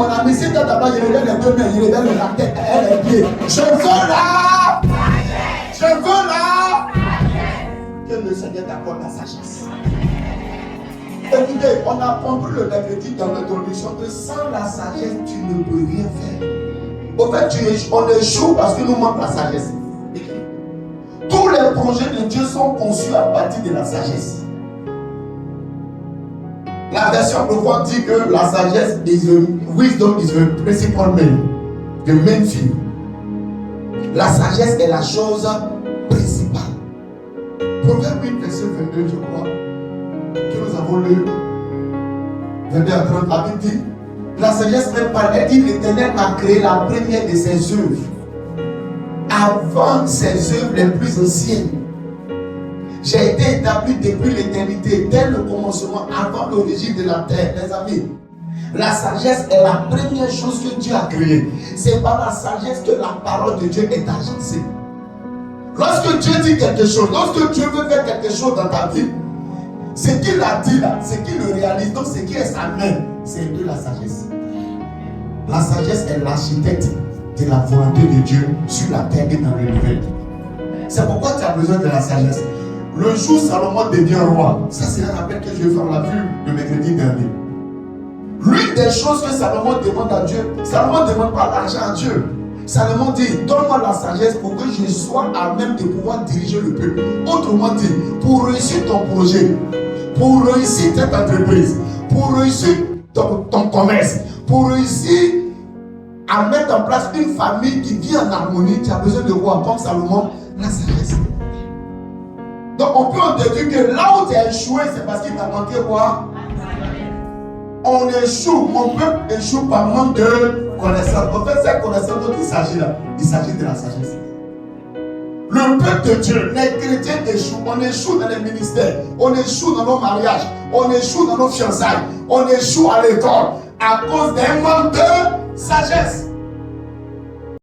mon ami, si tu as d'abord, je regarde les deux mains, je regarde la tête, les pieds. Je veux là. Je veux là. Que le Seigneur t'accorde la sagesse. Écoutez, on a compris le mercredi dans l'introduction que sans la sagesse, tu ne peux rien faire. Au fait, on échoue parce que nous manque la sagesse. Tous les projets de Dieu sont conçus à partir de la sagesse. La version profonde dit que la sagesse wisdom is the principal main thing. La sagesse est la chose principale. Proverbe 8, verset 22, je crois, que nous avons lu, 22 à 30, la Bible dit, la sagesse même parle, elle dit l'Éternel a créé la première de ses œuvres, avant ses œuvres les plus anciennes. J'ai été établi depuis l'éternité, dès le commencement, avant l'origine de la terre. Les amis, la sagesse est la première chose que Dieu a créée. C'est par la sagesse que la parole de Dieu est agencée. Lorsque Dieu dit quelque chose, lorsque Dieu veut faire quelque chose dans ta vie, ce qu'il a dit là, ce qu'il le réalise, donc ce qui est sa main, c'est de la sagesse. La sagesse est l'architecte de la volonté de Dieu sur la terre et dans l'univers. C'est pourquoi tu as besoin de la sagesse. Le jour Salomon devient roi, ça c'est un rappel que je vais faire, on l'a vu le mercredi dernier. L'une des choses que Salomon demande à Dieu, Salomon ne demande pas l'argent à Dieu. Salomon dit, donne-moi la sagesse pour que je sois à même de pouvoir diriger le peuple. Autrement dit, pour réussir ton projet, pour réussir cette entreprise, pour réussir ton commerce, pour réussir à mettre en place une famille qui vit en harmonie, tu as besoin de quoi? Comme Salomon, la sagesse. Donc on peut en déduire que là où tu as échoué, c'est parce qu'il t'a manqué quoi? On échoue, mon peuple échoue par manque de connaissance. En fait, cette connaissance dont il s'agit là, il s'agit de la sagesse. Le peuple de Dieu, les chrétiens échouent. On échoue dans les ministères, on échoue dans nos mariages, on échoue dans nos fiançailles, on échoue à l'école à cause d'un manque de sagesse.